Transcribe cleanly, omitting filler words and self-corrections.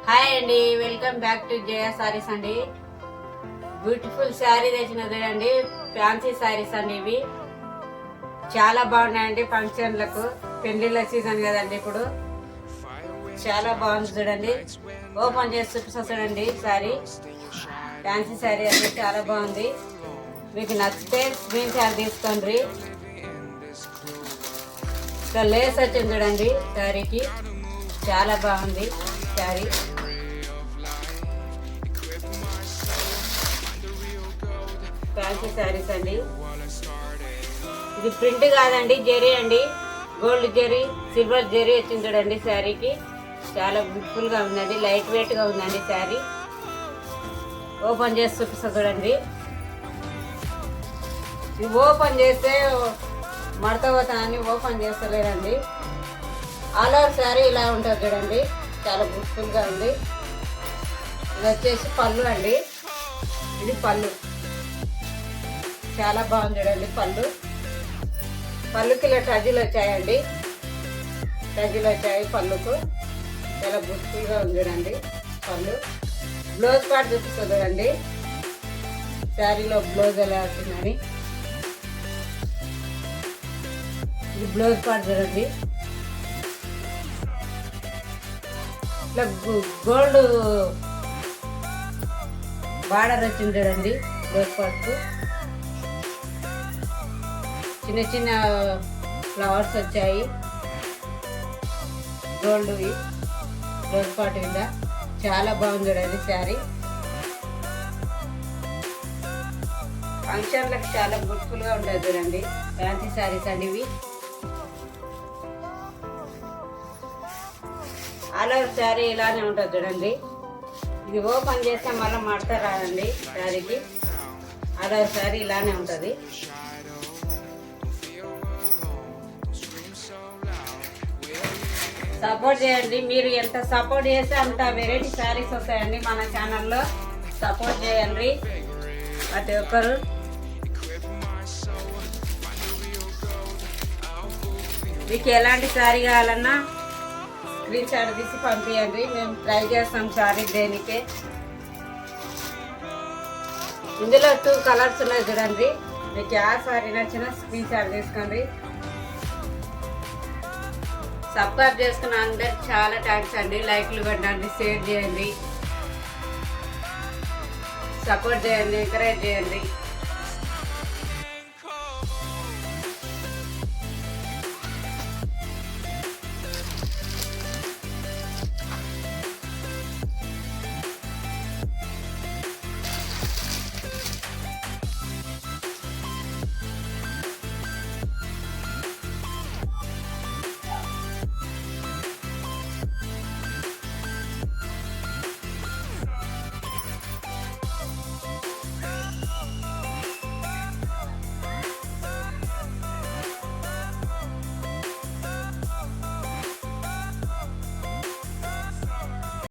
Hi అండి, welcome back to జయ సారీస్ అండి. Beautiful sari తెచ్చిన చూడండి, ఫ్యాన్సీ శారీస్ అండి. ఇవి చాలా బాగున్నాయండి. ఫంక్షన్లకు పెళ్లిళ్ళ సీజన్ కదండి ఇప్పుడు. చాలా బాగుంది చూడండి. ఓపెన్ చేసి చూపిస్తా చూడండి. శారీ ఫ్యాన్సీ శారీ అండి, చాలా బాగుంది. మీకు నచ్చితే స్క్రీన్ షాట్ తీసుకోండి. ఇక్కడ లేస్ వచ్చింది చూడండి శారీకి, చాలా బాగుంది శారీ. ఫ్యాన్సీ శారీస్ అండి. ఇది ప్రింట్ కాదండి, జెరీ అండి. గోల్డ్ జెరీ, సిల్వర్ జెరీ వచ్చింది చూడండి శారీకి. చాలా బ్యూటిఫుల్ గా ఉందండి, లైట్ వెయిట్ గా ఉందండి శారీ. ఓపెన్ చేసి చూపిస్తా చూడండి. ఇది ఓపెన్ చేస్తే మడత పోతానని ఓపెన్ చేస్తలేదండి. ఆల్ ఓవర్ శారీ ఇలా ఉంటుంది చూడండి, చాలా బ్యూటిఫుల్ గా ఉంది. ఇది వచ్చేసి పళ్ళు అండి. ఇది పళ్ళు, చాలా బాగుంది చూడండి. పళ్ళుకి ఇలా టజీలు వచ్చాయండి. టజీలు వచ్చాయి పళ్ళుకు, చాలా బ్యూటిఫుల్గా ఉంది చూడండి పళ్ళు. బ్లౌజ్ పార్ట్ చూపిస్తుంది చూడండి శారీలో బ్లౌజ్ ఎలా వచ్చిందని. ఇది బ్లౌజ్ పార్ట్ చూడండి, ఇట్లా గోల్డ్ బార్డర్ వచ్చింది చూడండి బ్లౌజ్ పార్ట్కు. చిన్న చిన్న ఫ్లవర్స్ వచ్చాయి గోల్డ్ బ్లౌజ్ పార్ట్ మీద. చాలా బాగుంది చూడండి శారీ. ఫంక్షన్లకు చాలా బ్యూటిఫుల్గా ఉంటుంది చూడండి. ఫ్యాన్సీ శారీస్ అండి ఇవి. ఆల్ ఓవర్ శారీ ఇలానే ఉంటుంది చూడండి. ఇది ఓపెన్ చేస్తే మళ్ళీ మడత రాదండి శారీకి. ఆల్ ఓవర్ శారీ ఇలానే ఉంటుంది. సపోర్ట్ చేయండి. మీరు ఎంత సపోర్ట్ చేస్తే అంత వెరైటీ శారీస్ వస్తాయండి మన ఛానల్లో. సపోర్ట్ చేయండి ప్రతి ఒక్కరు. మీకు ఎలాంటి శారీ కావాలన్నా స్క్రీన్ షాట్ తీసి పంపించండి, మేము ట్రై చేస్తాం శారీ దేనికే. ఇందులో 2 కలర్స్ ఉన్నాయి చూడండి. మీకు ఆ శారీ నచ్చినా స్క్రీన్ షాట్ తీసుకోండి. సబ్స్క్రైబ్ చేసుకున్న అందరికి చాలా థ్యాంక్స్ అండి. లైక్లు పెట్టండి, షేర్ చేయండి, సపోర్ట్ చేయండి, ఎంకరేజ్ చేయండి.